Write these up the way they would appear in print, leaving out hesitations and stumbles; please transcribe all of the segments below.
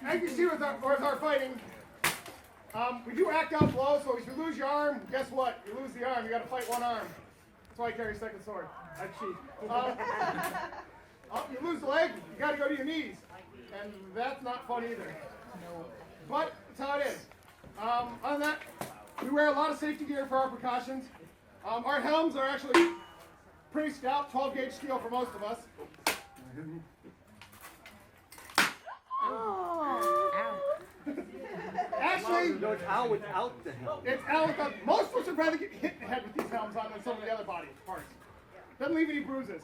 as you see with our fighting, we do act out blows, so if you lose your arm, guess what? You lose the arm, you gotta fight one arm. That's why I carry a second sword. I cheat. You lose the leg, you gotta go to your knees. And that's not fun either. But that's how it is. Other than that, we wear a lot of safety gear for our precautions. Our helms are actually pretty stout, 12 gauge steel for most of us. Actually, no, it's out without the helm. It's out without. Most of us would rather get hit in the head with these helms on than some of the other body parts. Doesn't leave any bruises.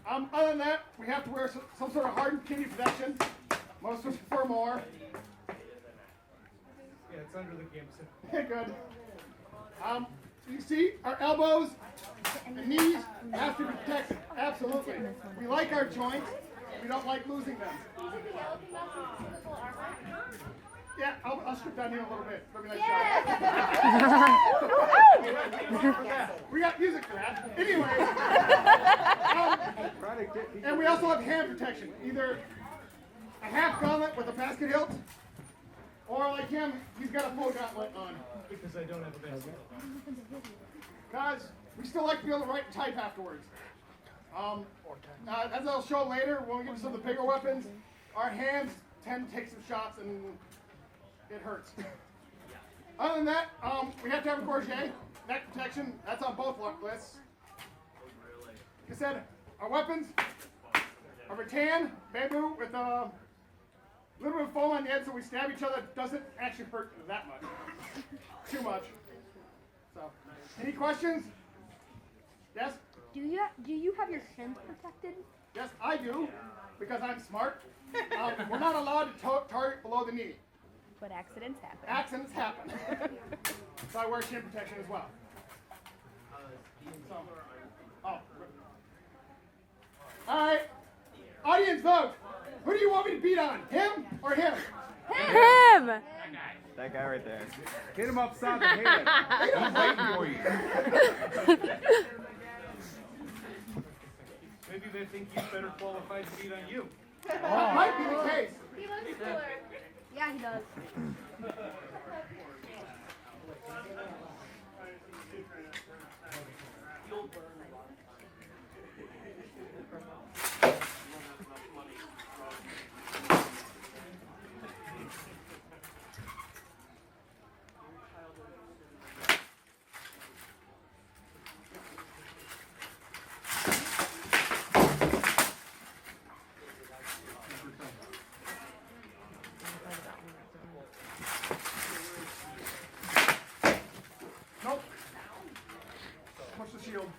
Other than that, we have to wear some sort of hardened kidney protection. Most of us prefer more. Yeah, it's under the Gibson. Good. You see, our elbows and knees have to be protected. Absolutely. We like our joints. We don't like losing them. Yeah, I'll strip down here a little bit. Let me nice shot. We got music for that. Anyway. And we also have hand protection. Either a half gauntlet with a basket hilt, or like him, he's got a full gauntlet on. Because I don't have a basket. Guys, we still like to be able to write and type afterwards. As I'll show later, when we get to some of the bigger weapons, our hands tend to take some shots and it hurts. Other than that, we have to have a gorget, neck protection. That's on both lists. Like I said, our weapons are rattan, bamboo with a little bit of foam on the end so we stab each other. It doesn't actually hurt that much. Too much. So, any questions? Yes? Do you have your shins protected? Yes, I do, because I'm smart. We're not allowed to target below the knee. But accidents happen. Accidents happen. So I wear shin protection as well. So, all right. Audience vote. Who do you want me to beat on? Him or him? Him! That guy right there. Hit him upside the head. He's waiting for you. Maybe they think he's better qualified to beat on you. That might be the case. He looks cooler. Yeah, he does. Nope. Push the shield.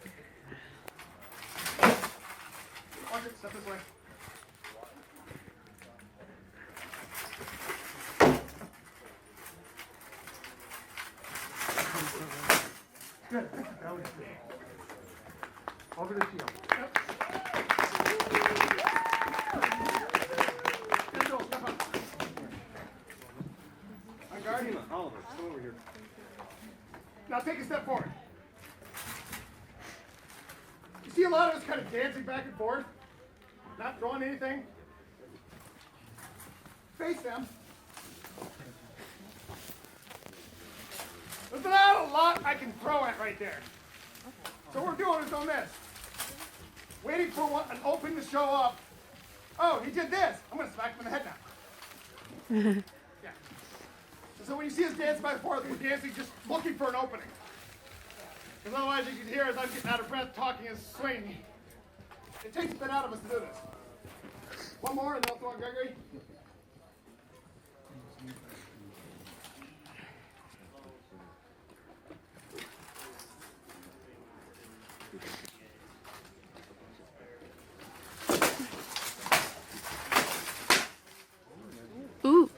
Watch it. Step this way. Good. That was good. Over the shield. Yep. Good goal. Step up. On guard. Oliver, come over here. Now take a step forward. You see a lot of us kind of dancing back and forth, not throwing anything. Face them. There's not a lot I can throw at right there. So what we're doing is on this. Waiting for an open to show up. Oh, he did this. I'm going to smack him in the head now. Yeah. So when you see us dance back and forth, we're dancing just looking for an opening. Because otherwise you can hear as I'm getting out of breath talking and swinging. It takes a bit out of us to do this. One more and then I'll throw on Gregory. Ooh.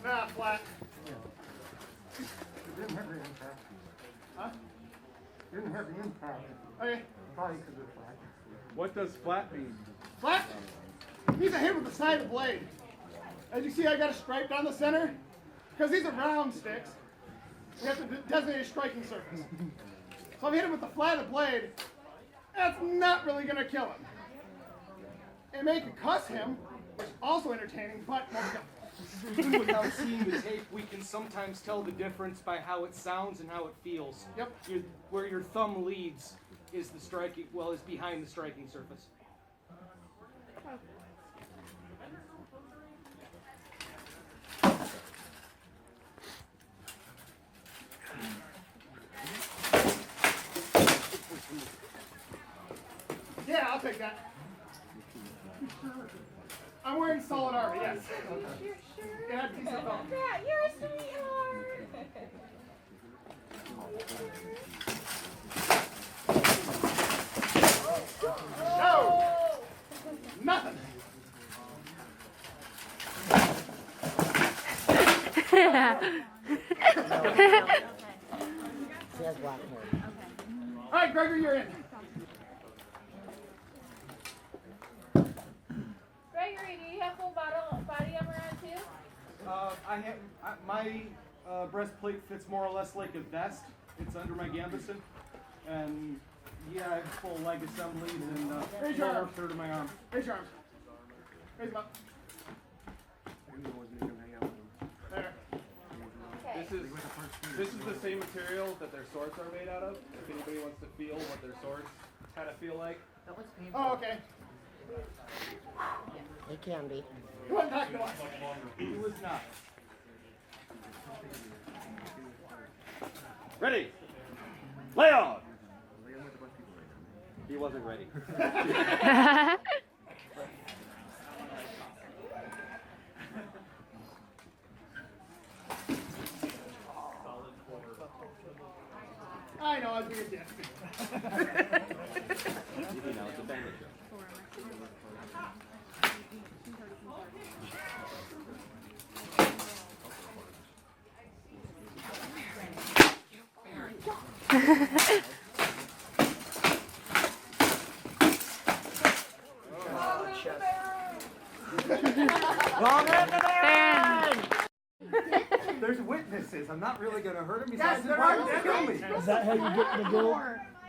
Nah, flat. Huh? Didn't have the impact. Okay. Probably because it's flat. What does flat mean? Flat means I hit with the side of the blade. As you see, I got a stripe down the center. Because these are round sticks, we have to designate a striking surface. So I'm hitting with the flat of the blade. That's not really going to kill him. It may concuss him, which also entertaining, but more difficult. Even without seeing the tape, we can sometimes tell the difference by how it sounds and how it feels. Yep. Where your thumb leads is the striking, is behind the striking surface. Yeah, I'll take that. I'm wearing solid armor, yes. Yeah, decent thumb. Yeah, you're a sweetheart. No! Nothing. She has black hair. All right, Gregory, you're in. Gregory, do you have full body armor on too? My breastplate fits more or less like a vest. It's under my gambeson, and yeah, I have full leg assemblies and Raise your lower arms. third of my arm. Raise your arms. Raise them up. There. Okay. This is the same material that their swords are made out of. If anybody wants to feel what their swords kind of feel like. Oh, okay. It can be. You went back to us. It was not. Ready? Lay on! He wasn't ready. I know, I was being a dick. Easy now, it's a bandit show. There's witnesses. I'm not really going to hurt him. Yes, Besides, there why are would you kill me? Is that how you get the gold?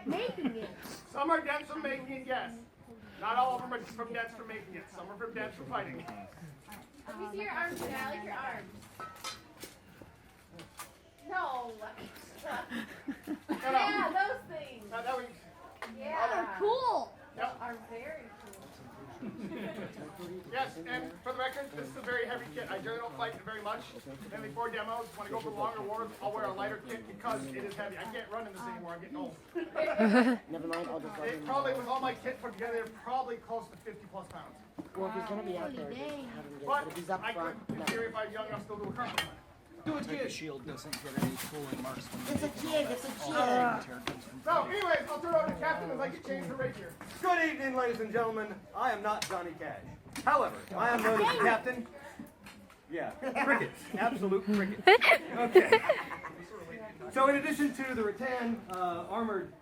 Making it. Some are dead from making it, yes. Not all of them are from dead from making it. Some are from dead from fighting. Let me see your arms, Dad. I like your arms. No. Yeah, those things. That way. Yeah. Oh, they're cool. Yep. Are very cool. Yes, and for the record, this is a very heavy kit. I generally don't fight it very much. And before demos, when I go for longer wars, I'll wear a lighter kit because it is heavy. I can't run in this anymore. I'm getting old. Never mind, I'll just let It him probably, with all my kit put together, probably close to 50 plus pounds. Well, if he's gonna be out there, just have him get it. But But if he's up I front, could, in theory, if I'm young enough, still do a current. The shield doesn't get any pulling marks from it's a kid, it's a kid. So, anyways, I'll turn it over to Captain as I get changed for rapier. Good evening, ladies and gentlemen. I am not Johnny Cash. However, I am known as the captain. Yeah, crickets. Absolute crickets. Okay. So in addition to the rattan armored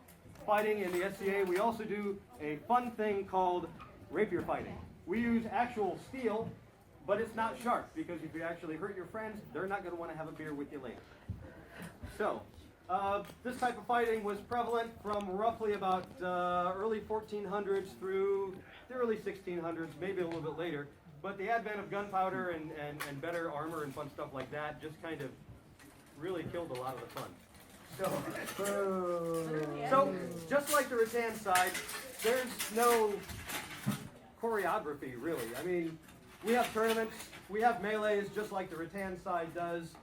fighting in the SCA, we also do a fun thing called rapier fighting. We use actual steel, but it's not sharp, because if you actually hurt your friends, they're not going to want to have a beer with you later. So, this type of fighting was prevalent from roughly about early 1400s through the early 1600s, maybe a little bit later. But the advent of gunpowder and better armor and fun stuff like that just kind of really killed a lot of the fun. So just like the rattan side, there's no choreography really. I mean, we have tournaments, we have melees just like the rattan side does,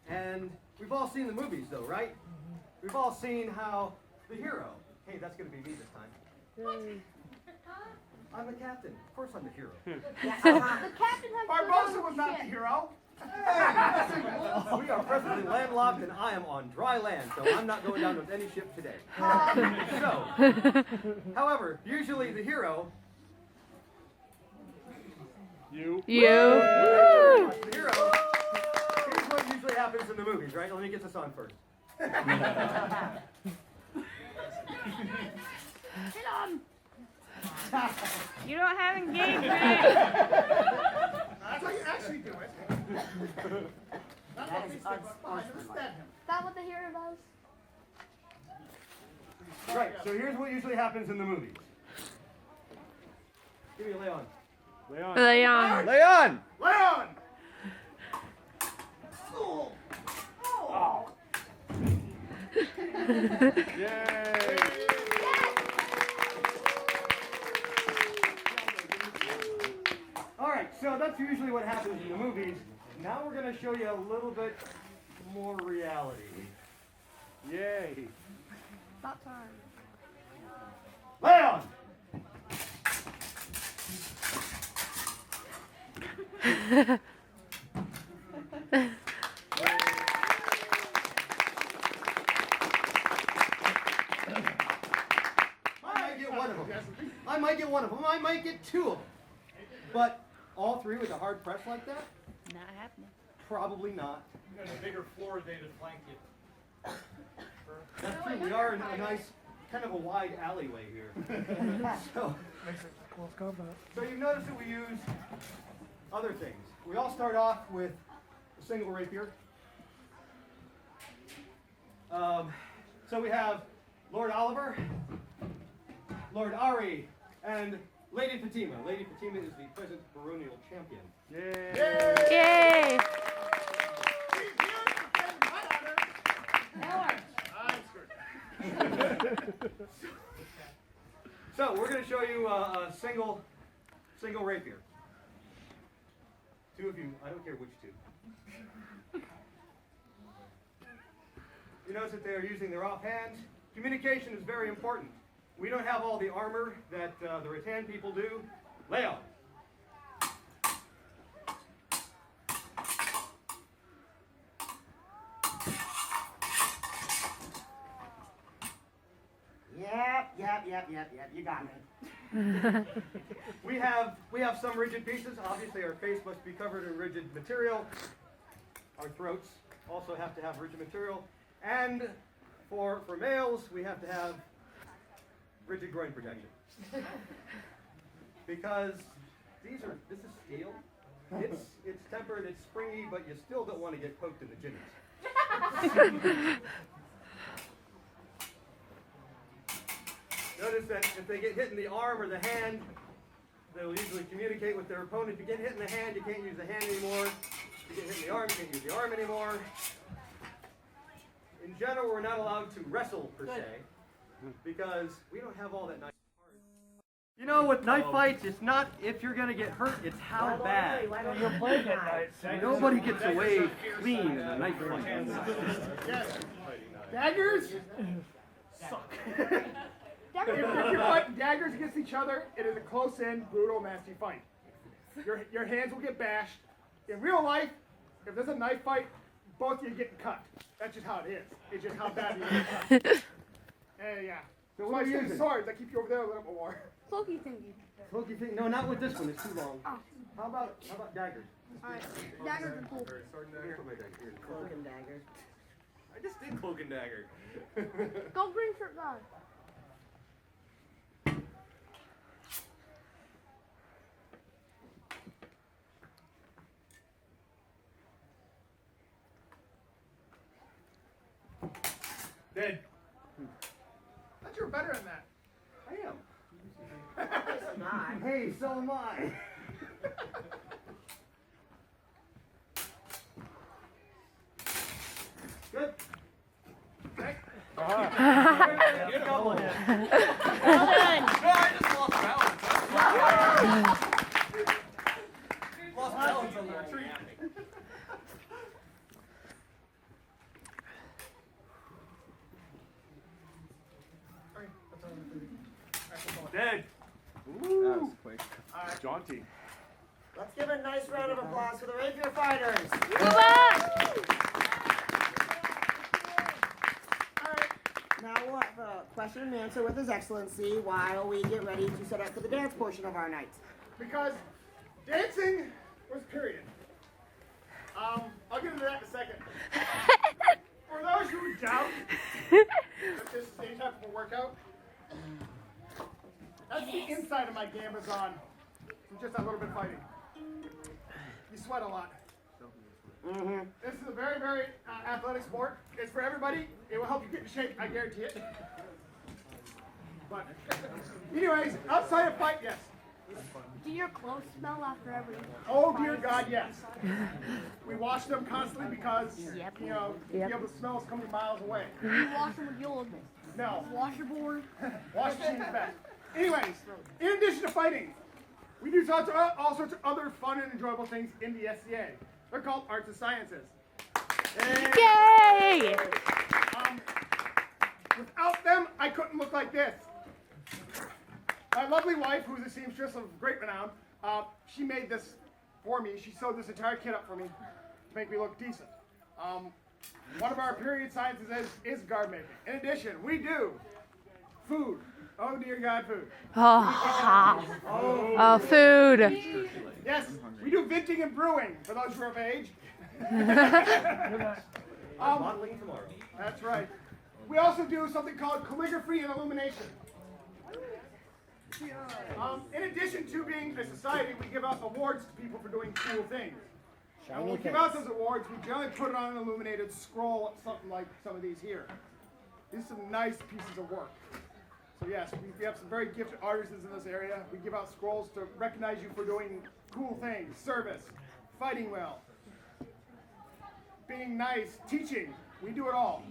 and we've all seen the movies though, right? We've all seen how the hero, hey, that's going to be me this time. I'm the captain. Of course I'm the hero. The captain has Barbosa was not the hero. We are presently landlocked and I am on dry land, so I'm not going down with any ship today. So, however, usually the hero... You. The hero... Here's what usually happens in the movies, right? Let me get this on first. Sit on. You don't have engagement. That's how you actually do it. Not what we say, but behind him, stab him. Is that what the hero does? Right, so here's what usually happens in the movies. Give me a lay on. Leon. Leon. Leon! Leon! Yay! All right, so that's usually what happens in the movies. Now we're going to show you a little bit more reality. Yay! About time. Leon! I might get one of them. I might get two of them. But all three with a hard press like that? Not happening. Probably not. You got a bigger floor day to flank you. That's true. We are in a nice, kind of a wide alleyway here. So you've noticed that we use other things. We all start off with a single rapier. So we have Lord Oliver, Lord Ari, and Lady Fatima. Lady Fatima is the present baronial champion. Yay! Yay! So we're going to show you a single rapier. Two of you, I don't care which two. You notice that they are using their offhand. Communication is very important. We don't have all the armor that the rattan people do. Leo. Yep. You got me. We have some rigid pieces. Obviously, our face must be covered in rigid material. Our throats also have to have rigid material. And for males, we have to have rigid groin protection. Because this is steel. It's tempered, it's springy, but you still don't want to get poked in the jimmies. Notice that if they get hit in the arm or the hand, they'll usually communicate with their opponent. If you get hit in the hand, you can't use the hand anymore. If you get hit in the arm, you can't use the arm anymore. In general, we're not allowed to wrestle, per se, because we don't have all that nice part. You know, with knife fights, it's not if you're going to get hurt, it's how bad. Why don't you play tonight? Nobody gets away clean in a knife fight. Yes. Daggers suck. If you're fighting daggers against each other, it is a close-in, brutal, nasty fight. Your hands will get bashed. In real life, if there's a knife fight, both of you getting cut. That's just how it is. It's just how bad you get cut. Yeah. So So what I are you use using? swords. I keep you over there a little bit more. Floki thingy. Pokey thing? No, not with this one. It's too long. Oh. How about daggers? Alright. Daggers are cool. Here's my dagger. Here. Cloak and daggers. I just did cloak and dagger. Go green shirt guy. Dead. I thought you were better than that. I am. It's not. Hey, so am I. Good. Okay. Good couple. Well done. No, I just lost balance. Lost balance on the retreat. Dead. That was quick. Jaunty. Let's give a nice round of applause for the rapier fighters. Move up! Now we'll have a question and answer with His Excellency while we get ready to set up for the dance portion of our night. Because dancing was period. I'll get into that in a second. For those who doubt that this is any type of a workout, that's the inside of my gambazon from just that little bit of fighting. You sweat a lot. This is a very, very athletic sport. It's for everybody. It will help you get in shape, I guarantee it. But anyways, outside of fight, yes. Do your clothes smell after every? Oh dear God, yes. We wash them constantly because, Yep. you know, you be able to smell us coming miles away. You wash them with the old No, washboard. wash machine is best. Anyways, in addition to fighting, we do all sorts of other fun and enjoyable things in the SCA. They're called arts and sciences. Yay! Without them, I couldn't look like this. My lovely wife, who's a seamstress of great renown, she made this for me. She sewed this entire kit up for me to make me look decent. One of our period sciences is garb making. In addition, we do food. Oh dear God, food. Oh, food. Yes, we do venting and brewing for those who are of age. Modeling tomorrow. That's right. We also do something called calligraphy and illumination. In addition to being a society, we give out awards to people for doing cool things. And when we give out those awards, we generally put it on an illuminated scroll, something like some of these here. These are some nice pieces of work. So yes, we have some very gifted artisans in this area. We give out scrolls to recognize you for doing cool things, service, fighting well, being nice, teaching. We do it all.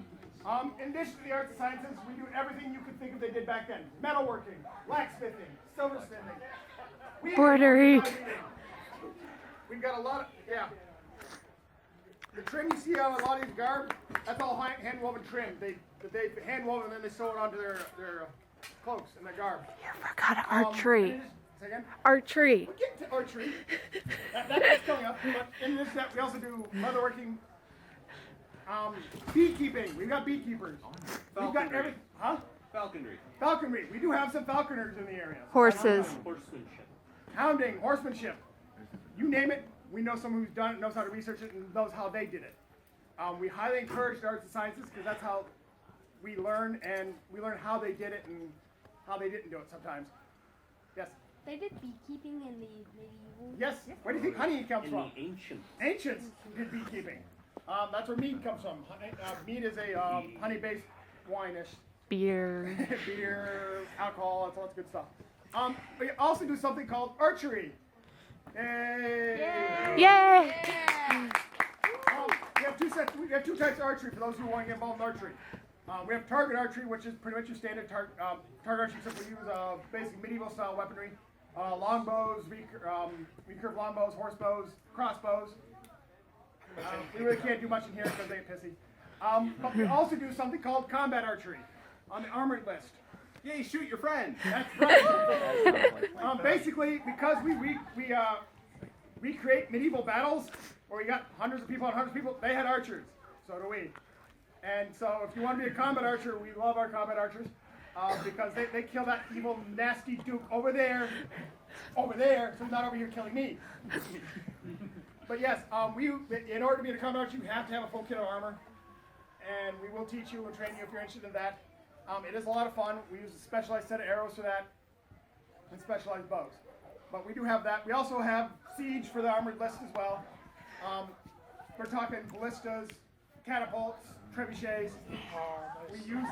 In addition to the arts and sciences, we do everything you could think of they did back then. Metalworking, blacksmithing, silversmithing. Broderie. We've got a lot of, yeah. The trim you see on a lot of these garb, that's all hand-woven trim. They hand-woven and then they sew it onto their cloaks and their garb. You forgot archery. Say again? Archery. We'll get to archery. That's coming up. But in this step, we also do leatherworking, beekeeping. We've got beekeepers. We've got everything. Huh? Falconry. Falconry. We do have some falconers in the area. Horses. Horsemanship. Hounding, horsemanship. You name it, we know someone who's done it, knows how to research it, and knows how they did it. We highly encourage the arts and sciences because that's how we learn, and we learn how they did it and how they didn't do it sometimes. Yes? They did beekeeping in the medieval. Yes? Where do you think honey comes In from? the ancient. Ancients did beekeeping. That's where mead comes from. Mead is a honey-based wine-ish. Beer. Beer, alcohol, that's lots of good stuff. We also do something called archery. Yay! Yay! We have two types of archery for those who want to get involved in archery. We have target archery, which is pretty much your standard target archery, except we use basic medieval style weaponry. Longbows, recurve longbows, horse bows, crossbows. We really can't do much in here because they get pissy. But we also do something called combat archery on the armored list. Yay, shoot your friend. That's right. Basically, because we recreate medieval battles where we got hundreds of people, they had archers. So do we. And so if you want to be a combat archer, we love our combat archers because they kill that evil, nasty duke over there, so he's not over here killing me. But yes, in order to be a combat archer, you have to have a full kit of armor. And we will teach you and train you if you're interested in that. It is a lot of fun. We use a specialized set of arrows for that and specialized bows. But we do have that. We also have siege for the armored list as well. We're talking ballistas, catapults, trebuchets. We do use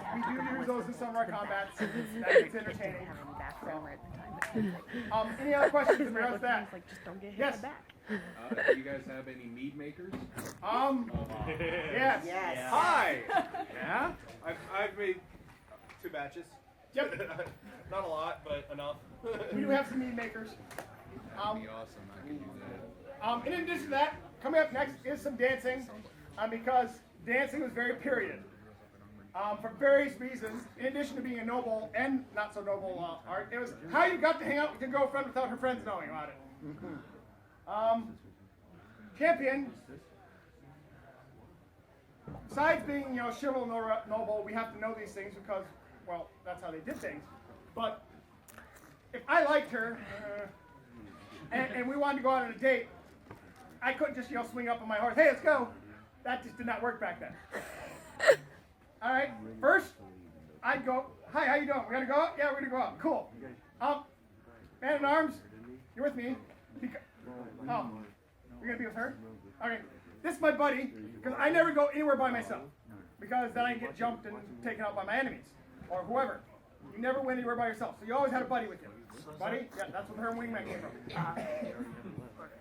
those in some of our combats. It's entertaining. Any other questions in regards to that? Yes. Do you guys have any mead makers? Yes. Yes. Hi. Yeah? I've made 2 batches. Yep. Not a lot, but enough. We do have some mead makers. That'd be awesome. I can do that. In addition to that, coming up next is some dancing, because dancing was very period. For various reasons, in addition to being a noble and not so noble art, it was how you got to hang out with your girlfriend without her friends knowing about it. Champion, besides being chivalrous and noble, we have to know these things because, well, that's how they did things. But if I liked her and we wanted to go out on a date, I couldn't just swing up on my horse. Hey, let's go. That just did not work back then. All right. First, I'd go. Hi, how you doing? We're gonna go out. Yeah, we're gonna go out. Cool. Man at arms, you're with me. You're gonna be with her? Okay. This is my buddy because I never go anywhere by myself because then I get jumped and taken out by my enemies or whoever. You never went anywhere by yourself, so you always had a buddy with you. Buddy? Yeah, that's where her wingman came from.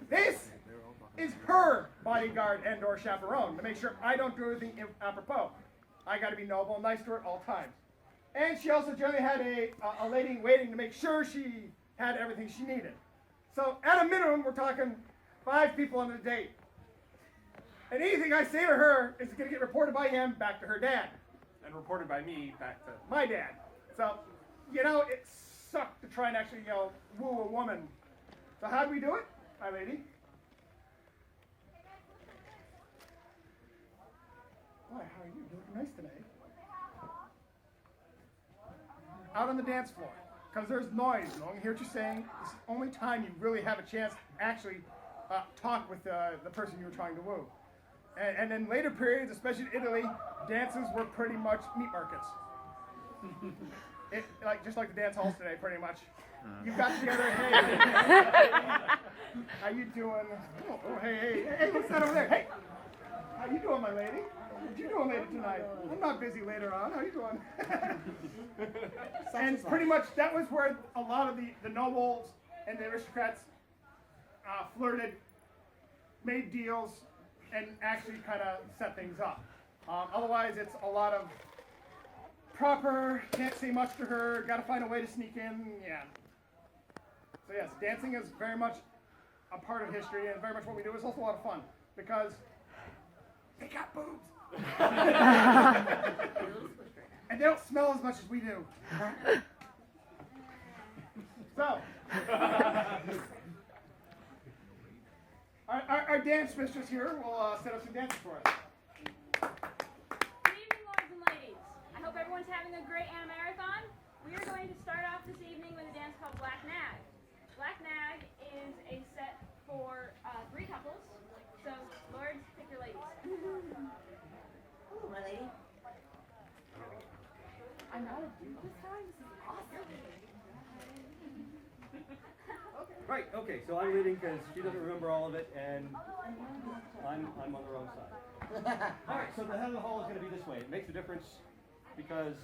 This is her bodyguard and or chaperone to make sure I don't do anything apropos. I got to be noble and nice to her at all times. And she also generally had a lady in waiting to make sure she had everything she needed. So at a minimum, we're talking 5 people on the date. And anything I say to her is going to get reported by him back to her dad. And reported by me back to My dad. So, you know, it sucked to try and actually, you know, woo a woman. So how do we do it, my lady? Why, how are you? You look nice today. Out on the dance floor. Because there's noise. No one can hear what you're saying. It's the only time you really have a chance to actually talk with the person you were trying to woo. And in later periods, especially in Italy, dances were pretty much meat markets. Just like the dance halls today, pretty much. You got together, hey, how you doing? Oh, hey, what's that over there? Hey, how you doing, my lady? What you doing later tonight? I'm not busy later on. How you doing? And pretty much that was where a lot of the nobles and the aristocrats flirted, made deals, and actually kind of set things up. Otherwise, it's a lot of proper, can't say much to her, gotta find a way to sneak in, yeah. So yes, dancing is very much a part of history and very much what we do. It's also a lot of fun because they got boobs. And they don't smell as much as we do. So, our dance mistress here will set up some dances for us. Good evening, lords and ladies. I hope everyone's having a great Animarathon. We are going to start off this evening with a dance called Black Nag. Black Nag is a set for 3 couples. So, lords, pick your ladies. Ooh, my lady. I'm not a dude this time. This is awesome. Right, okay, so I'm leading because she doesn't remember all of it, and I'm on the wrong side. Alright, so the head of the hall is going to be this way. It makes a difference because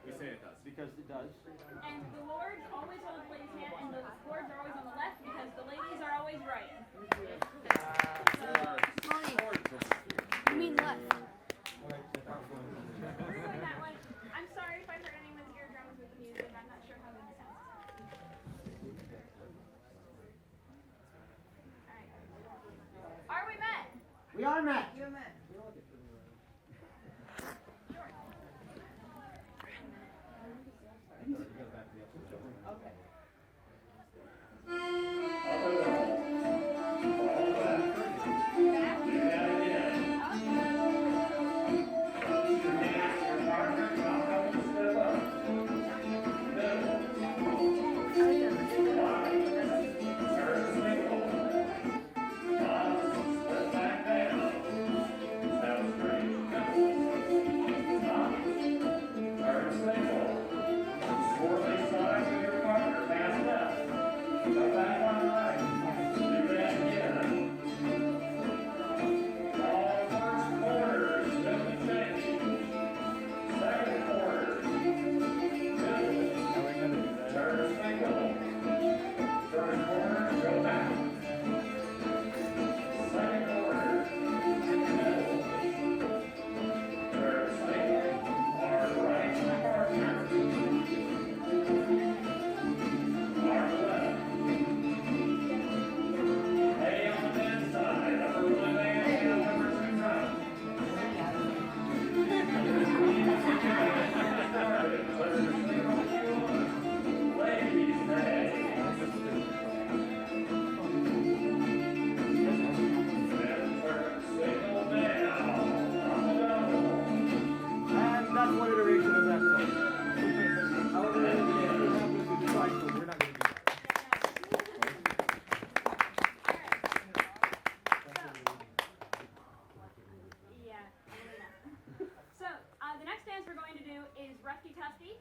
we say it does. Because it does. And the lords always hold the ladies' hand, and the lords are always on the left because the ladies are always right. Mommy, you mean left? We're doing that one. I'm sorry if I hurt anyone's eardrums with the music. I'm not sure how good it sounds. Alright. Are we met? We are met. You're met.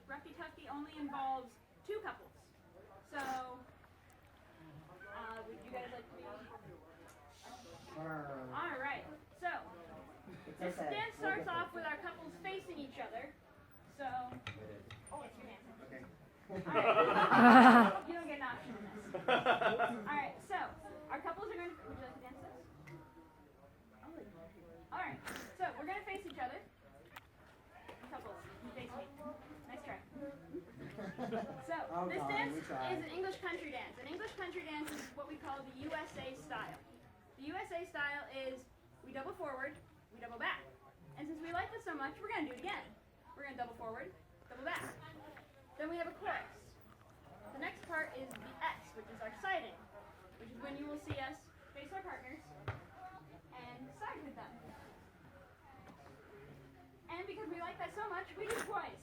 Roughy-tufty only involves 2 couples. So, would you guys like to be on? Alright, so, this dance starts off with our couples facing each other. So, oh, it's your dance. Alright. You don't get an option on this. Alright, so our couples are going to. Would you like to dance this? Alright, so we're going to face each other. Couples, you face me. Nice try. So, this dance is an English country dance. An English country dance is what we call the USA style. The USA style is we double forward, we double back. And since we like this so much, we're going to do it again. We're going to double forward, double back. Then we have a chorus. The next part is the S, which is our siding, which is when you will see us face our partners and side with them. And because we like that so much, we do it twice.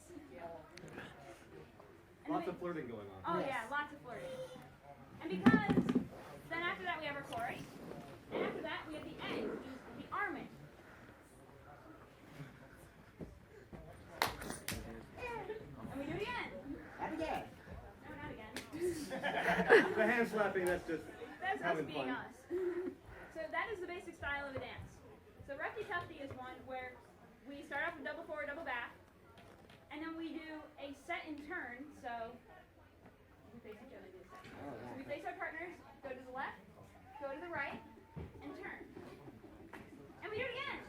And Lots of flirting going on. Oh yeah, lots of flirting. And because then after that we have our chorus, and after that we have the end, which is the arming. And we do it again. Not again. No, not again. The hand slapping, that's just That's us having being fun. us. So that is the basic style of a dance. So Roughy Tufty is one where we start off with double forward, double back, and then we do a set in turn. So we face each other, do a set. So we face our partners, go to the left, go to the right, and turn. And we do it again.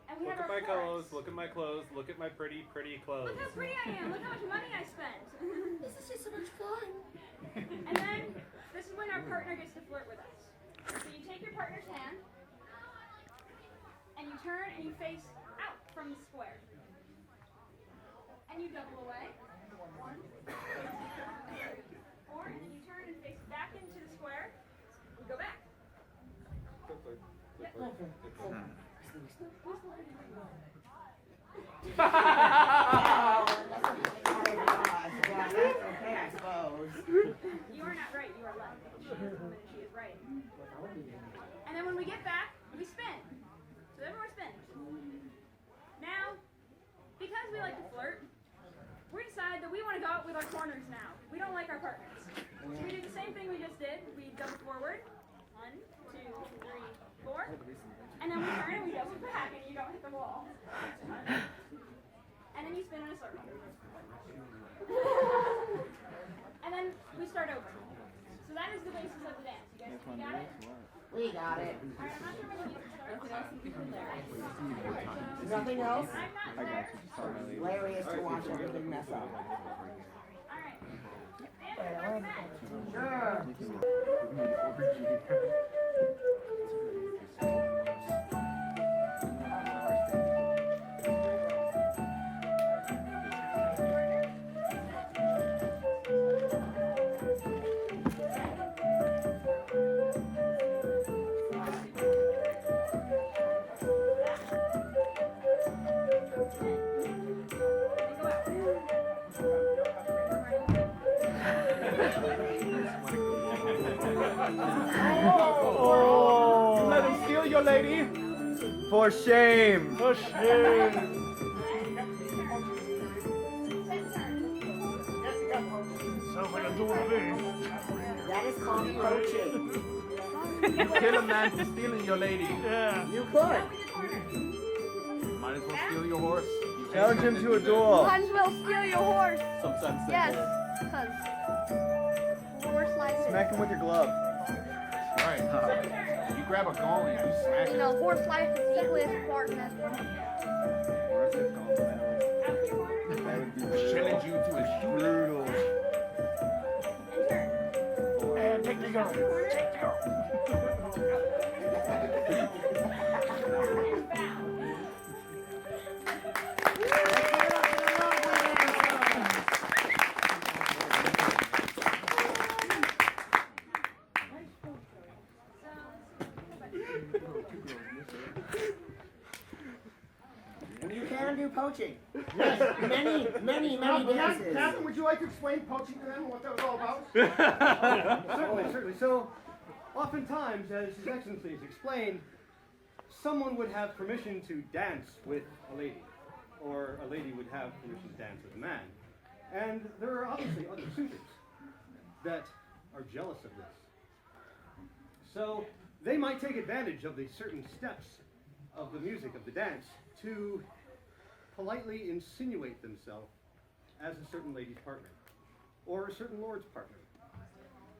And we Look have at our my chorus. clothes, look at my clothes, look at my pretty, pretty clothes. Look how pretty I am. Look how much money I spent. This is just so much fun. And then this is when our partner gets to flirt with us. So you take your partner's hand and you turn and you face out from the square. And you double away. 1, 2, 3, 4, and then you turn and face back into the square. We go back. Yep. Okay, I suppose. You are not right, you are left. She is the woman and she is right. And then when we get back, we spin. So everyone spins. Now, because we like to flirt, we decide that we want to go out with our corners now. We don't like our partners. So we do the same thing we just did. We double forward. 1, 2, 3, 4. And then we turn and we double back and you don't hit the wall. And then you spin in a circle. And then we start over. So that is the basis of the dance. You guys got it? We got it. Alright, I'm not sure when you start. Nothing else? I'm not there. Hilarious to watch everything mess up. Alright. Dance with Matt. Sure. Let him steal your lady. For shame. For shame. That is called poaching. You kill a man for stealing your lady. You could. Might as well steal your horse. Challenge him to a duel. Might as well steal your horse. Sometimes Yes, because horse life Smack him with your glove. Right. You grab a gong and you smash is, it. horse life is equally as important as Challenge you to a shooter. Brutal. And take the gun. Take the gun. You can do poaching. Yes. Many dances. Captain, would you like to explain poaching to them, what that was all about? Certainly. So, oftentimes, as His Excellency has explained, someone would have permission to dance with a lady, or a lady would have permission to dance with a man. And there are obviously other suitors that are jealous of this. So, they might take advantage of the certain steps of the music of the dance to politely insinuate themselves as a certain lady's partner or a certain lord's partner.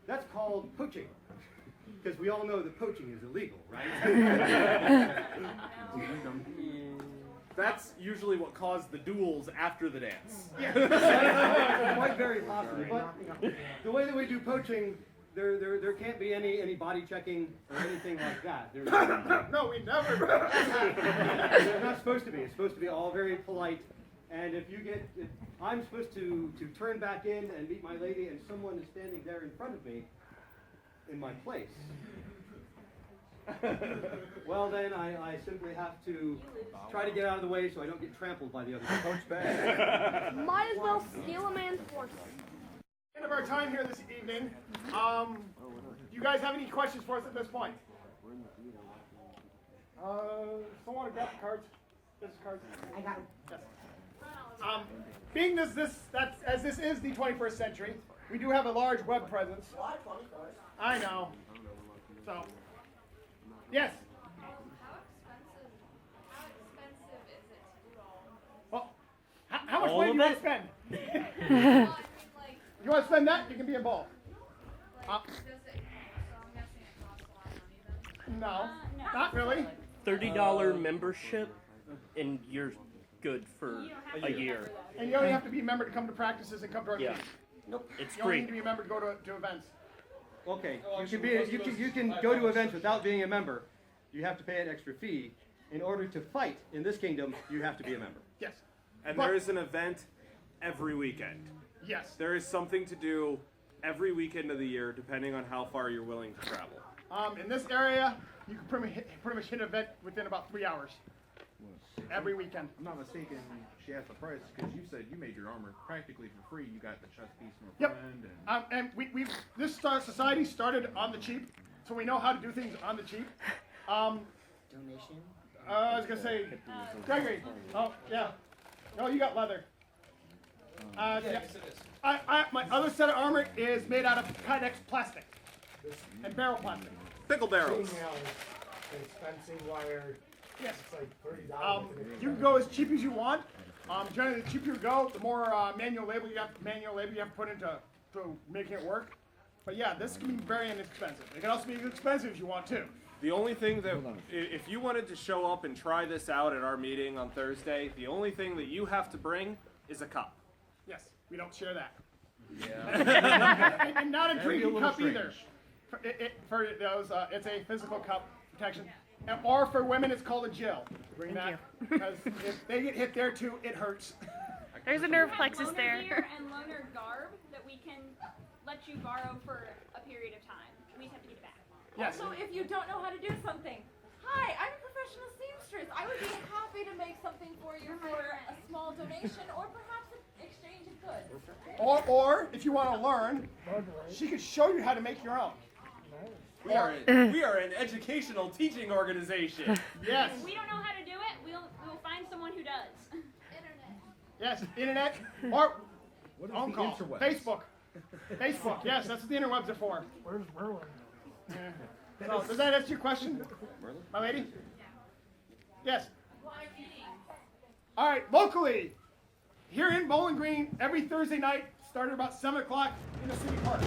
That's called poaching, because we all know that poaching is illegal, right? That's usually what caused the duels after the dance. Yeah, quite very possibly. But the way that we do poaching, there can't be any body checking or anything like that. No, we never. There's not supposed to be. It's supposed to be all very polite. And if I'm supposed to turn back in and meet my lady, and someone is standing there in front of me in my place. Well, then I simply have to try to get out of the way so I don't get trampled by the other coach back. Might as well steal a man's horse. End of our time here this evening. Do you guys have any questions for us at this point? Someone grab the cards. This is cards. I got it. Yes. Being as this is the 21st century, we do have a large web presence. I know. So, yes. How expensive is it to do all? Well, how much All money do you of want to spend? Well, I mean, like, You want to spend that? You can be involved. does it? So I'm guessing it costs a lot of money then. No, No. not really. $30 membership, and you're good for a year. And you only have to be a member to come to practices and come to our Yeah. meetings. It's You only free. need to be a member to go to events. Okay, you can go to events without being a member. You have to pay an extra fee. In order to fight in this kingdom, you have to be a member. Yes. And But- there is an event every weekend. Yes. There is something to do every weekend of the year, depending on how far you're willing to travel. In this area, you can pretty much hit an event within about 3 hours. Every weekend. I'm not mistaken, she asked the price because you said you made your armor practically for free. You got the chest piece from a Yep. friend. And this society started on the cheap, so we know how to do things on the cheap. Donation? I was gonna say, Gregory. Oh yeah. No, you got leather. Yeah. My other set of armor is made out of Kydex plastic and barrel plastic. Pickle barrels. Fencing wire. Yes. It's like $30. You can go as cheap as you want. Generally, the cheaper you go, the more manual labor you have to put into making it work. But yeah, this can be very inexpensive. It can also be expensive if you want to. The only thing that, if you wanted to show up and try this out at our meeting on Thursday, the only thing that you have to bring is a cup. Yes, we don't share that. Yeah. And not a That'd be a drinking little cup either. For those, it's a physical cup protection. Or for women, it's called a Jill. Bring that, because if they get hit there too, it hurts. There's a nerve plexus Loaner there. gear and loaner garb that we can let you borrow for a period of time. We just have to get it back. Yes. Also, if you don't know how to do something, hi, I'm a professional seamstress. I would be happy to make something for you for a small donation or perhaps an exchange of goods. Or if you want to learn, she could show you how to make your own. We are an educational teaching organization. Yes. If we don't know how to do it, we'll find someone who does. Yes, internet or What is phone the call. interwebs? Facebook. Yes, that's what the interwebs are for. Where's Merlin? So, does that answer your question, my lady? Yes. All right, locally, here in Bowling Green, every Thursday night, starting about 7 o'clock in the city park.